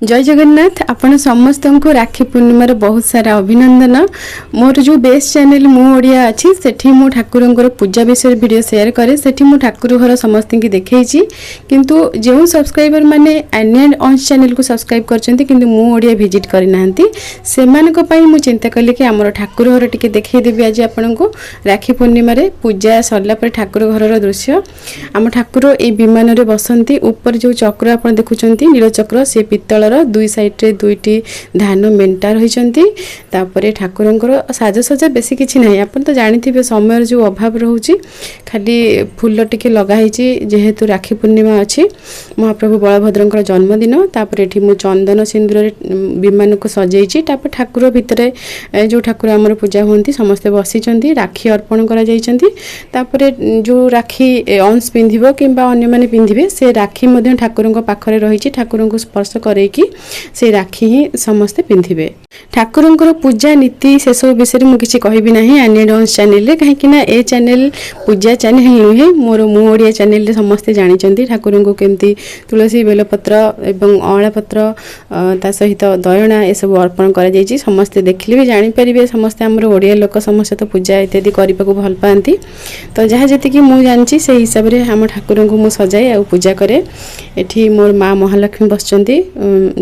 जय जगन्नाथ। आपण समस्त को राखी पूर्णिमार बहुत सारा अभिनंदन। मोर जो बेस्ट चैनल मु ओडिया अच्छी सेठी मु ठाकुर पूजा विषय वीडियो शेयर करे सेठी मु ठाकुर घर समस्त की देखी किंतु जो सब्सक्राइबर माने एनियन ऑन्स चैनल को सब्सक्राइब करछंती किंतु मु ओडिया विजिट करनांती सेमानक पई मु चिंता कली कि हमर ठाकुर घर टिके देखै देबी आज आपन को राखी पूर्णिमा रे पूजा सरला पर ठाकुर घर दृश्य। हम ठाकुर ए विमान रे बसंती ऊपर जो चक्र आपन देखुचंती नील चक्र से पित्तल दुई साइड रे दुईटी धान मेंटा रही तापर ठाकुर साजसजा बेसी किसी ना आपन तो जानी समय जो अभाव रोचे खाली फूल टिके लगाई जेहेतु राखी पूर्णिमा अच्छी महाप्रभु बलभद्र जन्मदिन तापर ये मु चंदन सिंदूर विमान को सजाई ठाकुर भितर जो ठाकुर आमर पूजा होती समस्ते बसी राखी अर्पण कर जो राखी अंश पिंधिब कि अन्य पिंधे से राखी ठाकुर पाखरे रही ठाकुर को स्पर्श करैकी से राखी ही समस्ते पिंधिबे। ठाकुर पूजा नीति से सब विषय में किसी कहबी नहीं एनियन ऑन्स चैनल रे कहीं ए चैनल पूजा चैनल नुहे मोर मु ओडिया चैनल रे समस्ते जानी ठाकुर को केमती तुलसी बेलपत्र एवं अँला पत्र ता सहित दयना ए सब अर्पण कर जाइए समस्ते देखले भी जानी परिबे समस्ते हमर ओडिया लोक समस्ते तो पूजा इत्यादि करने को भल पाती तो जहाँ जी मुझे जानी से हिसाब से आम ठाकुर को मुझे सजाए आ पूजा करे। एठी मोर माँ महालक्ष्मी बसचंती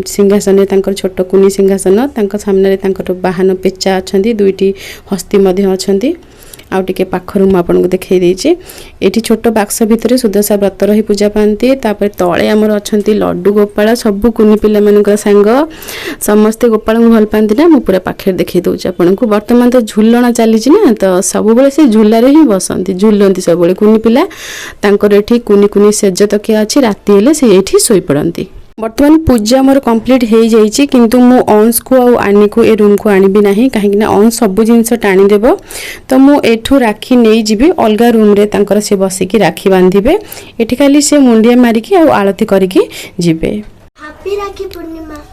सिंहासन तांकर छोट कुनी सिंहासन तांकर सामने तांकर बाहन पेचा अच्छी दुईटी हस्ती अच्छी आउ टिके पाखर मु आपन को देखै देछि। एठी छोट बाक्स भितर सुदशा व्रत रही पूजा पाती तापर तले आमर अच्छी लड्डू गोपाल सब कुनी पिला मानकर सांग समस्ते गोपाल को भल पाती ना मु पूरा पाखे देखै दउछि आपन को। वर्तमान तो झुलना चली ना तो सब बेले से झुलारे ही बसंती झुलंती सब बेले कुनी पिला तांकर एठी कुनी कुनी सेज तकिया अछि राती हेले से एठी सोई पड़ंती। बर्तमान पूजा मोर कंप्लीट हो जाइए किंतु मु अंश को आनी को ए रूम को आनिबी नहीं कहीं अंश सब जिनस टाणी देव तो मु एठू राखी नहीं जीवी अलग रूम रे तांकर से बसिकी राखी बांधिबे एठी खाली से मुंडिया मारिकी आ आरती करिकी जीवे। हैप्पी राखी पूर्णिमा।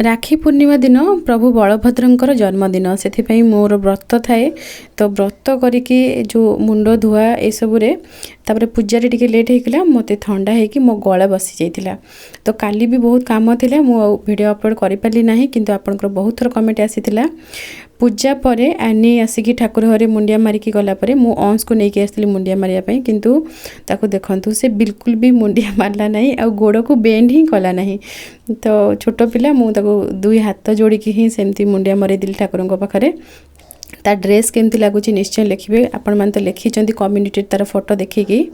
राखी पूर्णिमा दिन प्रभु बलभद्रंकर जन्मदिन से मोर व्रत थाए तो व्रत करिकी जो मुंड धुआ ए सबुरे तापर पूजा रे टिके लेट होइकला मते ठंडा हेकी मो गला बसी जाइतिला तो काली भी बहुत काम थिला मो वीडियो अपलोड करि पाली नाही किंतु आपनकर बहुत थर कमेंट आसीतिला। पूजा परे आनी आसिकी ठाकुर घरे मुंडिया मारिकी गला परे मु अंश को नेकी आसली मुंडिया मारिया पई किंतु ताको देखंतु से बिल्कुल भी मुंडिया मारला नाही आ गोड़ को बेंड ही कला नाही तो छोट पिला मु ताको दुई हाथ जोड़ी की ही सेमती मुंडिया मारि दिल ठाकुर को पाखरे। ता ड्रेस केमती लागुची निश्चय लिखिबे आपण मान तो लिखिचंती कम्युनिटी तार फोटो देखिकी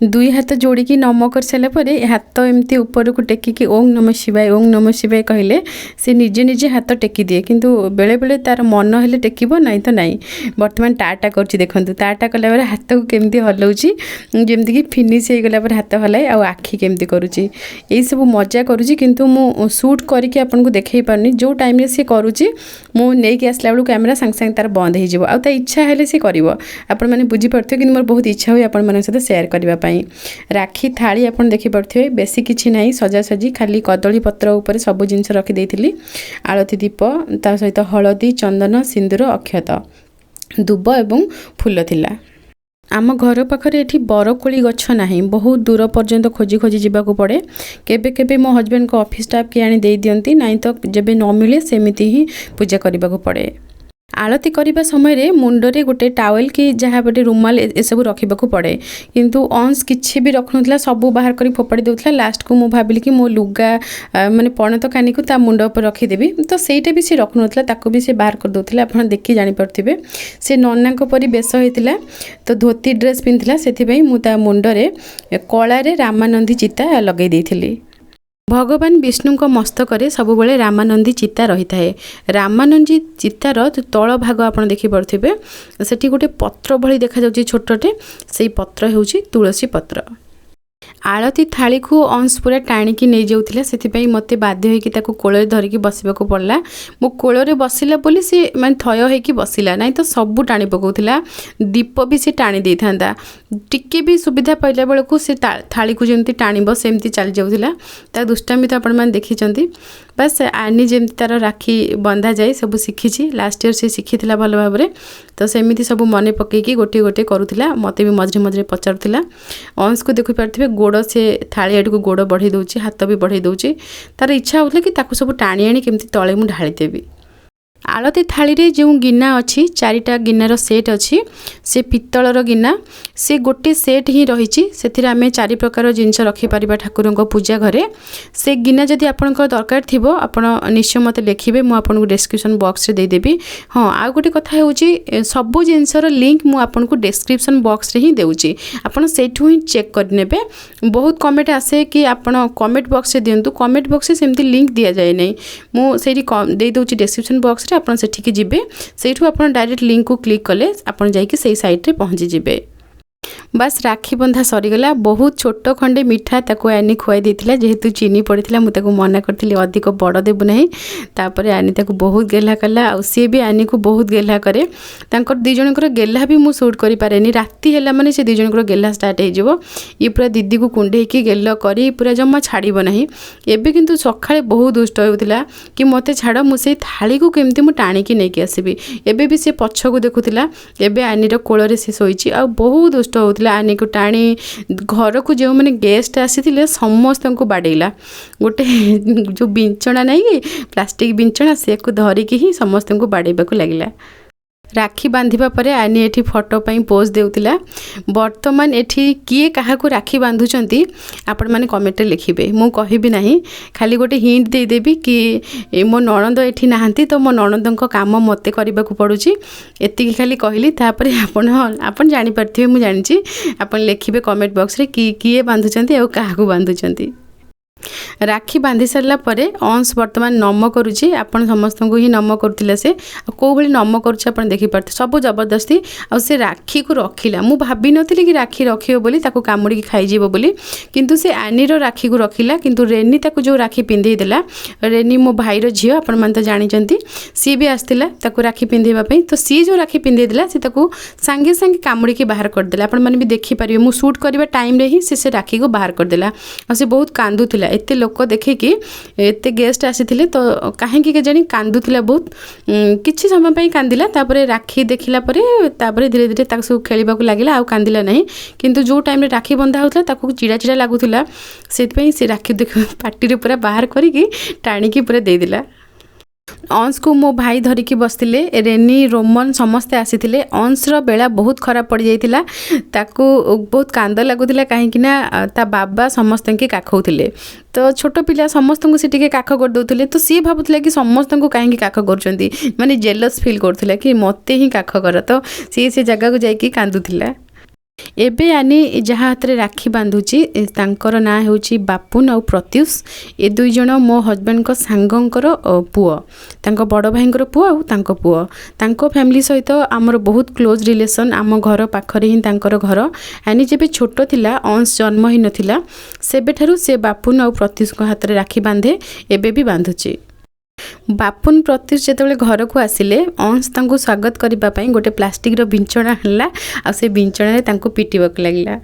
दुई हाथ जोड़िकी नम कर सारा पर हाथ एमती ऊपर को टेकिकी ओं नमः शिवाय कहले से निजे निजे हाथ टेकी दिए किंतु बेले बेले तार मन हेले टेकिबो नहीं तो नहीं। बर्तमान टाटा करछि देखंतु टाटा कला बेले हाथ को केमती हलाउछि जेमती कि फिनिश हे गला पर हाथ हलाय आ आखि केमती करूछि एई सब मजा करूछि किंतु मु शूट करके आपन को देखै पारनी जो टाइम रे से करूछि मु नै के आसला बेलू कैमरा संग संग तार बंद हे जिवो आ ता इच्छा हेले से करिवो आपन माने बुझी पड़थि कि मोर बहुत इच्छा होय आपन माने साथे शेयर करबा पाई। राखी थाली आपन देखि पड़थे बेसी किछि नाही सजा सजी खाली कदली पत्र ऊपर सब जिंस रखी देइथिली आलती दीप ता सहित हळदी चंदन सिंदूर अक्षत दुब एवं फूल थिला। आम घर पाखरे एठी बरकोली गछ नाही बहुत दूर पर्यंत खोजी खोजी जीवाको पड़े केबे केबे मो हस्बैंड को ऑफिस स्टाफ के आनी दे दियंती नाही तो जेबे न मिले सेमिति ही पूजा करबा को पड़े। आलती करने समय मुंडरे गोटे टावेल कि जहाँ बटे रुमाल ए सब रखा पड़े किंतु अंश किसी भी रखुला सब बाहर कर फोपाड़ी देउथला लास्ट को मु भाबिली कि मो लुगा माने पणत कानी को ता मुंड ऊपर रखीदेवी तो सेटा भी से रखुनथला ताको भी से बाहर कर देउथला आपण देखि जानि परथिबे से नन्ना को परी बेस होइतिला तो धोती ड्रेस पिंधिला सेथि पई मु ता मुंडरे कळा रे रामानंदी चिता लगै देइथिली। भगवान विष्णु को मस्तक सब बेले रामानंदी चिता रही थाए रामानंदी चितार तल भाग आप देखिपे सेठी गोटे पत्र भली देखा जाउची छोटटे से पत्र होउची तुलसी पत्र। आलती थाली को अंश पूरा टाणिकी नहीं जाऊला से मत बाध्य होगी कोल धरिकी बसवाक पड़ला मो कोल बसला बोली सी मैं थय होगी बसला नहीं तो सब टाणी पकाउला दीप भी सी टाणी दे था टिके भी सुविधा पाइला बेलू से थाली को जमी टाणब सेमती चली जाऊला दुष्टामी तो आपण मैंने देखी बस आनी जमी तार राखी बंधा जाए सब शिखी लास्ट ईयर से शिखी भल भाव में तो सेमती सब मन पकईकी गोटे गोटे करूला मत भी मझे मझे पचारूला अंश को देखी पारे गोड़ से थाली आड़ को गोड़ बढ़े दूची हाथ भी बढ़े दूची तार इच्छा होता कि ताको सब टाणी आनी केमती तले मु ढालीदेवी आलती थाली रे जो गिना अच्छी चारिटा गिनार सेट अच्छी से पित्तलर गिना से गोटे सेट ही रही से आम चारि प्रकार जिनस रखिपर ठाकुर पूजा घरे से गिना जदि आपण दरकार थी आप निश्चय मत लिखे मुझे डिस्क्रिप्शन बॉक्स रे देदेवी। हाँ आउ गोटे कथा हो सबू जिनसर लिंक मुझे डिस्क्रिप्शन बॉक्स रे ही देउची आपण सेठू ही चेक करने बहुत कमेंट आसे कि आपण कमेंट बॉक्स रे दिंतु कमेंट बॉक्स रे सेमती लिंक दि जाए नहीं मुझे दे दूची डिस्क्रिप्शन बॉक्स रे आपण सेठिकी जिबे सेठू आपण डायरेक्ट लिंक को क्लिक कले आपण जाइए सही साइट रे पहुँची जिबे। बस राखी बंधा सरीगला बहुत छोट खंडे मिठा ताको आनी खुआई देथिला जेहेतु चीनी पड़ीथिला मु ताको मना करथिली अधिक बड़ देबु नहीं तापरे आनी ताको बहुत गेला कला आ सी भी आनी को बहुत गेला करे तांकर दी जनकर गेला भी मु शूट करि पारेनी राती हैला माने से दी जनकर गेला स्टार्ट हे जिवो ई पूरा दीदी को कुंडे की गेल करी पूरा जम्मा छाड़ीबो नहीं एबे किंतु सखाळे बहुत दुष्ट होउतिला कि मते छाड़ मु से थाली को केमती मु टाणी की नै के आसीबी एबे भी से पछ को देखुतिला एबे आनी रो कोळ रे से सोईची आ बहुत दुष्ट होउतिला आनी को टाणी घर को जो मैंने गेस्ट आसी समस्त को बाड़ेला गोटे जो बिंचना नहीं कि प्लास्टिक बिंचना से को धरिकी ही समस्त को बाड़ेबा लगिला। राखी बांधिबा परे आनी एठी फोटो पई पोज देउतिला वर्तमान एठी किए काहा को राखी बांधुचंती आपण माने कमेंट रे लिखिबे मु कहिबी नाही खाली गोटे हिंट दे देबी कि मो नणंद एठी नाहंती तो मो नणंदଙ୍କ काम मते करबा को पडुची एतिकी खाली कहली तापरे आपण जानि परथिबे मु जानिची आपण लिखिबे कमेंट बॉक्स रे कि किए बांधुचंती आ काहा को बांधुचंती। राखी बांधि सारा पर अंश बर्तमान नम करुच्ची आपण समस्त को ही नम करुला से कौ भाई नम करुच्चे आप देखिपारे सब जबरदस्ती आ से राखी को रखिला मु भाभी नथिली कि राखी रखियो बोली ताको कामुड़ी खाईजीव बोली किंतु से आनीर राखी को रखिला किंतु रेनी ताको जो राखी पिंधे देला रेनी मो भाईर झील आपण मैंने तो जानते सी भी आसला ताको राखी पिंधेवाई तो सी जो राखी पिंधे देला से ताको सांगे सांगे कामुड़ी के बाहर करदेला आपण मैंने भी देखिपारे मु शूट करवा टाइम रे ही से राखी को बाहर करदेला आ से बहुत कांदुला एते लोक देखिकी एते गेस्ट आसीथिले तो कहीं के जानी कांदुला बहुत किछि समय पई कांदिला तापरे राखी देखिला परे तापरे धीरे धीरे ताक सब खेलिबा को लागिला आ कांदिला नहीं किंतु जो टाइम रे राखी बंधा होतला ताको चिड़ा चिड़ा लागुथुला सेत पई से राखी देख पार्टी रे पूरा बाहर करिकी टाणी की पूरा दे दिला। अंश को मो भाई धरिकी बसते रेनी रोमन समस्ते आसीथिले अंश रो बेला बहुत खराब पड़ जाइतिला ताकू बहुत कांद लगुला कहीं ता बाबा समस्त के काखौथिले तो छोट पिला समस्त को से टिके काख कर दउथिले तो सी भाबुथिला कि समस्त को कहीं काख करचंती माने जेलस फील करथिला कि मते ही काख कर तो से जगह को जाइकी कांदुथिला। एबे आनी जहाँ हाथ में राखी बांधुची तांकर ना होची बापुन और प्रत्युष ए दुई जन मो हजबैंड को सांगंकर पुओ तांको बड़ भाईंकर पुओ और तांको पुओ तांको फैमिली सहित आमर बहुत क्लोज रिलेशन आम घर पाखरे ही तांकर घर आनी जेबे छोट थिला अंश जन्म ही नथिला सेबेठारु से बापुन और प्रत्युष को हाथ में राखी बांधे एबे भी बांधुची। बापुन प्रत्युष जेतेबेले घर को आसिले अंश तांको स्वागत करने गोटे प्लास्टिक बिंचना हला आ से बिंचना तांको पिटिबाक लागिला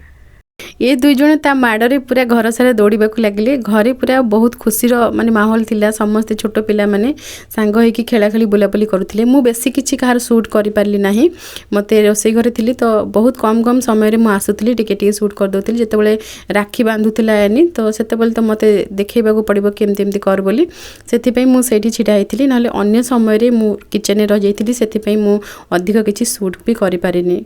ये दुई जन ता माड़े पूरा घर सारा दौड़ा लगे घरे पूरा बहुत खुशी माने माहौल थिला समस्ते छोट पिला माने सांग होइकी खेला खेली बुलाबुली करुथिले मु बेसी किछि कहार शूट करि पारली नाही मते रोसई घरे थिली तो बहुत कम समय रे मु आसुथिली टिके शूट कर दोथिली जेतेबेले राखी बांधुथिला यानी तो सेतेबेले तो मते देखैबा को पड़िबो केमति एमति कर बोली सेथि पई मु सेठी छिडा आइथिली नले अन्य समय रे मु किचन रे रह जाइथिली सेथि पई मु अधिक किछि शूट भी करि पारिनी।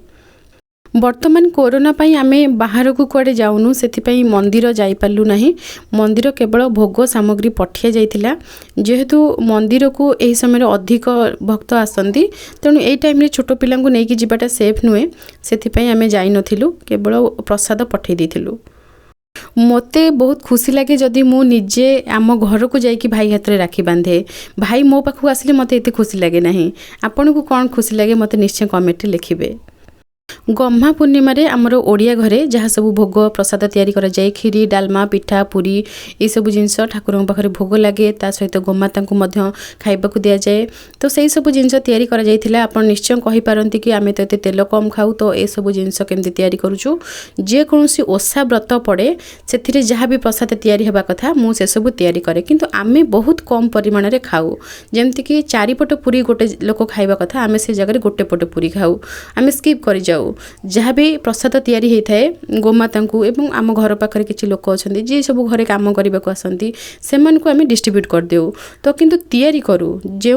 वर्तमान कोरोना पाई आमे बाहर को कुआडे जाऊनु सेथिपाई मंदिर जाई पालु नाही मंदिर केवल भोग सामग्री पठिया जाइथिला जेहेतु मंदिर को एही समय अधिक भक्त आसंती तेणु एई टाइम रे छोट पिला को नेकी जिबाटा सेफ नुए सेथिपाई आमे जाई नथिलु केवल प्रसाद पठै दिथिलु। मते बहुत खुशी लगे जदि मु निजे आम घर को जाइकी भाई हाथ में राखी बांधे भाई मो पाखु आसिले मते एते खुशी लगे नाही आपन को कौन खुशी लगे मते निश्चय कमेंट लिखिबे। गम्हा पूर्णिमा रे आमर ओडिया घरे जहाँ सब भोग प्रसाद तैयारी करा जाए खीरी डालमा पिठा पूरी ये सब जिनस ठाकुर पाखे भोग लगे ता सहित गोमाता को मध्य खाइबा को दिया जाए तो सही सब जिनस तैयारी करा जाइथिला आपण निश्चय कहि पारंती कि आमे तो एते तेल कम खाऊ तो ए सब जिनस केमती तैयारी करूछु जे कोनोसी ओसा व्रत पड़े सेथिरे जहाँ भी प्रसाद तैयारी हेबा कथा मु से सब तैयारी करे किंतु आमे बहुत कम परिमाण रे खाऊ जेमति कि 4 पट पूरी गोटे लोक खाइबा कथा आमे से जगह गोटे पट पूरी खाऊ आमे स्किप करि जाऊ जाऊ जहाँ भी प्रसाद तैयारी होता है गोमाता को एवं आम घर पाखे किसी लोक अच्छा जी सब घरे कम करने को आसती से आम डिस्ट्रीब्यूट करदेऊ तो किंतु तैयारी करूँ जो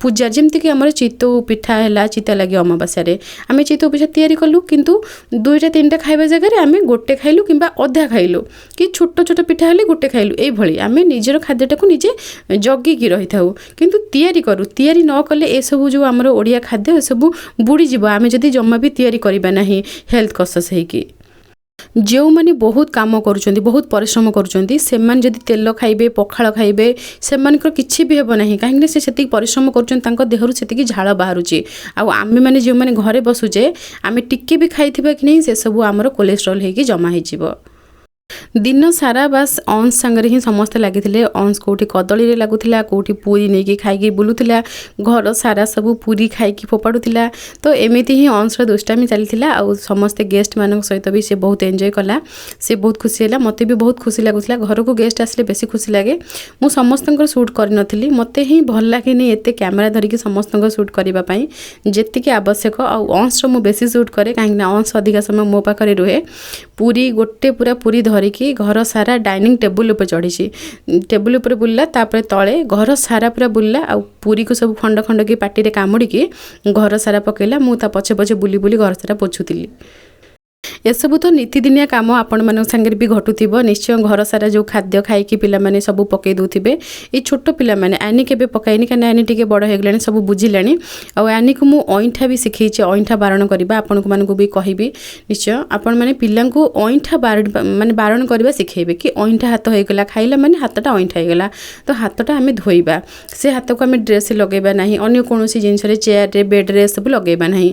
पूजा जमीक आम चितौ पिठा है चिता लगे अमावास्या आम चितौ पिठा तैयारी कलु किंतु 2टा 3टा खाଇବା जगह आम गोटे खाइलु कि अधा खाइलु कि छोट छोट पिठा हेले गोटे खाइलु ये आम निजर खाद्यटा को निजे जगिकी रही था किंतु तैयारी करूँ तैयारी न कले ए सब जो आमर ओडिया खाद्य सब बुड़ीज आम जदि जमा भी तैयारी करबा नहीं हेल्थ कॉन्शियस होइकी जो मैंने बहुत काम करुँच बहुत परिश्रम करुँच से जदि तेल खाइबे पखाल खाइबे से किसी भी हेब ना कहीं से परिश्रम कर देहरु से झाड़ बाहर आमे मैंने जो मैंने घरे बसुचे आम टिके भी खाई कि नहीं से सब आमर कोलेस्ट्रॉल होगी जमा हो दिन सारा बास अंश सांगरे ही समस्ते लगे अंश कौटी कदली लगुला कौटी पूरी नहीं खाई बुलूला घर सारा सब पूरी खाई फोपाड़ूला तो एमती ही अंशर दुष्टामी चलता आ समस्ते गेस्ट मान सहित भी सी बहुत एंजॉय कला सी बहुत खुशी है मत भी बहुत खुशी लगुला घर को गेस्ट आसले बेसी खुशी लगे मु समस्त शूट कर मत ही भल लगे एत कैमेरा धरिकी समस्त शूट करने जी आवश्यक अंशर मुझे बेसी शूट करे कहीं अंश अधिका समय मो पाखे रुहे पूरी गोटे पूरा पूरी धरिकी घर सारा डाइनिंग टेबुल उपर चढ़ी टेबुल उपर बुलला तापर तले घर सारा पूरा बुलला आ पूरी को सब खंड खंड की पाटी कामुड़ी घर सारा पकेला मु ता पछे पछे बुली बुली घर सारा पोछुतिली एसबू तो नीतिदिनिया काम आपण मान सागर भी घटुव निश्चय घर सारा जो खाद्य खाई पिला माने सब पकई दौथे ये छोट पिला माने आनी के पकाईनी कहीं आनी टे बड़ हो गला सब बुझिला आनी को मु अईठा भी शिखई अईठा बारण करवा आपण मानक भी कहबी निश्चय आपण मैंने पिला अईठा माने बारण करवा शिखेबे कि अईठा हाथ हो गला खाइला माने हाथटा अईठा हो गला तो हाथटा आम धोइबा से हाथ को आम ड्रेस लगेबा नहीं अन्य कौन जिनस चेयर बेड्रे सब लगेबा नहीं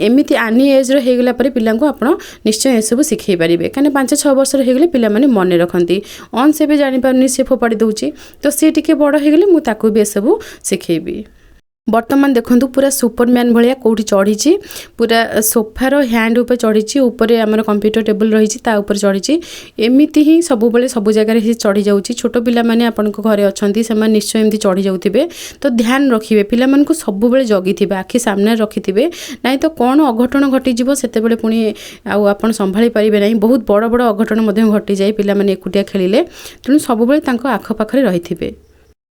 एमती आनी एज रहीगला पिला आपण निश्चय ये सब शिखई पारे कहीं 5-6 वर्ष हो पिला माने मन रखती अंश भी जापार सी फोपाड़ी दूची तो सी टी बड़ हो गले मुझे भी सब शिखेबी बर्तमान देखूँ पूरा सुपरमैन भाया कौटी चढ़ी पूरा सोफार हैंड उपर चढ़ी ऊपर आम कंप्यूटर टेबल रही ऊपर चढ़ी एमती ही सब सब जगह चढ़ी जाऊँगी छोट पिला माने आपण घरे अच्छा से निश्चय एमती चढ़ी जाऊे तो ध्यान रखिए पिला मानकु सब जगी आखि सामने रखिथे नाई तो कौन अघटन घटीज से पुणी आप संभाली पारे ना बहुत बड़ बड़ अघटन घटी जाए पिला माने एकुटिया खेलिले तेणु सब आखपाखे रही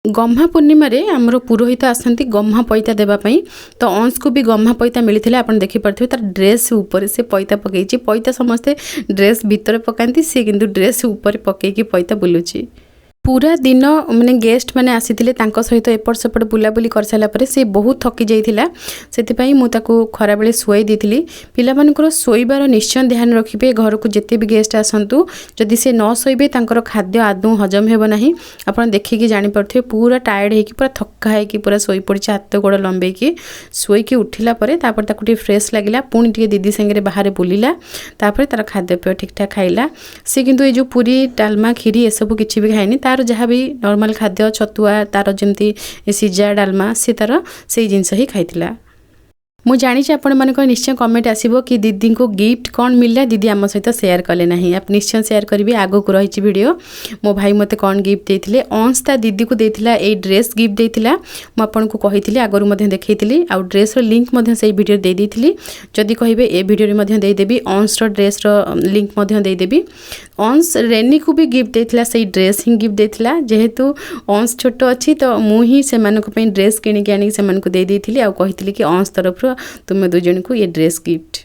गम्हा पूर्णिमा रे आमर पुरोहित आसती गम्हा पैता देवाई तो अंश को भी गम्हा पैता मिलता आप देखिपे तार ड्रेस ऊपर से पैता पकई पैता समस्ते ड्रेस भीतर पकाती सी किंतु ड्रेस ऊपर पकईकी पैता बुलूची पूरा दिन माने गेस्ट माने आसीथिले तांको सहित एपट सेपट बुलाबुली कर सारा पर से बहुत थकी जाइथिला सेतिपई मु ताको खरा बेले सोई देथिली पिला मानकर सोईबार निश्चय ध्यान रखिबे घर को जेते भी गेस्ट आसंतु जदि से न सोईबे तांकर खाद्य आदौ हजम हेबो नाही आपण देखिकी जानि परथे पूरा टायर्ड हेकी पूरा थक्का हेकी पूरा सोई पड़छि हाथ गोड़ लंबेकी सोईकी उठिला परे तापर ताको टी फ्रेश लागिला पुणी टी दीदी संगे बाहर बुलिला तापर तार खाद्य पेय ठीक ठाक खाइला से किंतु ए जो पूरी डालमा खीरी ए सब किछि भी खाइनी तार जहाँ भी नॉर्मल खाद्य छतुआ तार जमती सिजा डालमा सी तार से जिनस ही खाइथिला मु जानी आपण मानक निश्चय कमेंट आसीबो कि दीदी को गिफ्ट कौन मिलला दीदी आम सहित शेयर कले ना आप निश्चय शेयर करी आगो को रही वीडियो मो भाई मते कौन गिफ्ट देथिले अंश ता दीदी को देथिला ए ड्रेस गिफ्ट देथिला मु आपन को कहिथिली आगरु मध्ये देखैथिली आ ड्रेस रो लिंक मध्ये से वीडियो दे देथिली जदि कहिबे ए वीडियो रे मध्ये दे देबी अंश रो ड्रेस रो लिंक मध्ये दे देबी अंश रेनी को भी गिफ्ट देथिला से ड्रेस ही गिफ्ट देथिला जेहेतु अंश छोट अछि तो मु ही से मानक पे ड्रेस किनि के आनी से मान को दे देथिली आ कहिथिली कि अंश तरफ तुम्हें 2 जन को ये ड्रेस गिफ्ट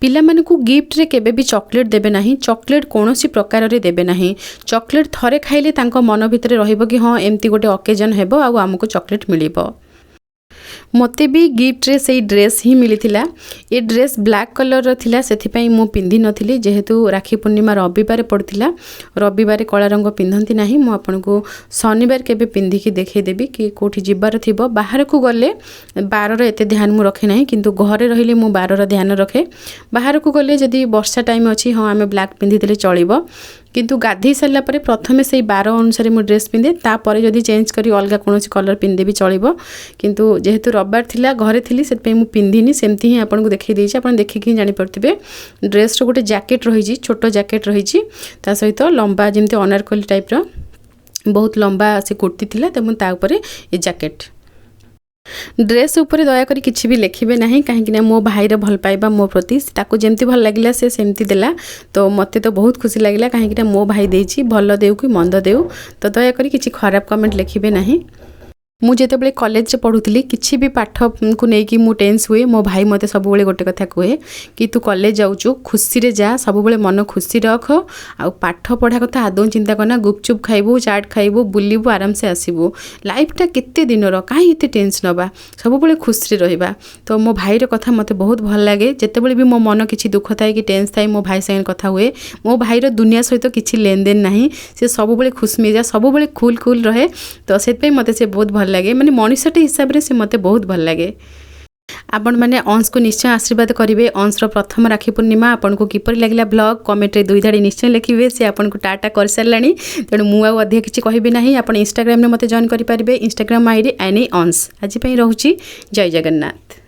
पिला मानकु गिफ्ट रे केबे भी चॉकलेट देबे नाही चॉकलेट कोनोसी प्रकार रे देबे नाही चॉकलेट थरे खाइले तांको मन भितरे रहिबो कि हां एम्ति गोटे ओकेजन हेबो आ हमको चॉकलेट मिलिबो मते भी गिफ्ट रे से ड्रेस ही मिली ये ड्रेस ब्लैक कलर थिला सेथिपई मु पिंधि नथिली जेहेतु राखी पूर्णिमा रविवार पड़थिला रविवार कला रंग पिंधंती नाही मु आपन को शनिवार केबे पिंधि की देखै देबी कि कोठी जिबार थिबो बाहर को गले बारर एते ध्यान मु रखे नाही किंतु घरे रहिले मु बारर ध्यान रखे बाहर को गले जदी वर्षा टाइम अछि हां आमे ब्लैक पिंधि देले चलिबो किंतु गाधे सारा पर प्रथमे से 12 अनुसार मु ड्रेस पिंधे तापर जदि चेंज करी अलग कौन कलर पिंधे भी चलिबो किंतु जेहेतु रविवार थिला घरे थिली से मु पिंधिनी सेमती ही आपन को देखै देछि आपन देखिकी जानि परथिबे ड्रेस रो गोटे जैकेट रही छोट जैकेट रही ता सहित लंबा जेमती अनारकली टाइप रो बहुत लंबा से कुर्ती थिला त मु ता ऊपर ए जैकेट ड्रेस उपर दयाकोरी किसी भी लिखे ना कहीं मो भाईर भल पाइबा मो प्रति ताको जमती भल लगे से सेमती देला तो मते तो बहुत खुशी लगे कहीं मो भाई देची भल देउ कि मंद देउ तो दयाकोरी किसी खराब कमेंट लिखे ना। मु जेतेबेले कॉलेज रे पढ़ुथली किछि भी पाठ को लेकिन मु टेंस हुए मो भाई मते सब बेले गोटे कथा कहे कि तू कॉलेज जाऊचु खुशी रे जा सब बेले मन खुशी रख आ पाठ पढ़ा कथा आदौ चिंता करना गुपचुप खाइबू चाट खाइबू बुलिबू आराम से आसीबू लाइफटा केते दिन रो काहे एते टेंशन नबा सब बेले खुशी रे रहिबा। तो मो भाई रे कथा मते बहुत भल लागे जेतेबेले भी मो मन किछि दुख थाए कि टेंस थाए मो भाई संगे कथा हुए मो भाई रो दुनिया सहित किछि लेन देन नाही से सब बेले खुश मिजा सब बेले कूल कूल रहे तो सेत पे मते से बहुत भल लगे माने मनुष्यटे हिसाब रे से मते बहुत भल लगे। आपण मैंने अंश को निश्चय आशीर्वाद करेंगे। अंश प्रथम राखी पूर्णिमा आपन को किपर लगला ब्लॉग कमेंट रे 2 धाड़ी निश्चय लिखिए से आपन को टाटा कर सारानी तेणु मुझे अधिक किसी कहबी ना आप इंस्टाग्राम में मते जॉइन करेंगे इंस्टाग्राम आईडी एनी अंश आज रोची जय जगन्नाथ।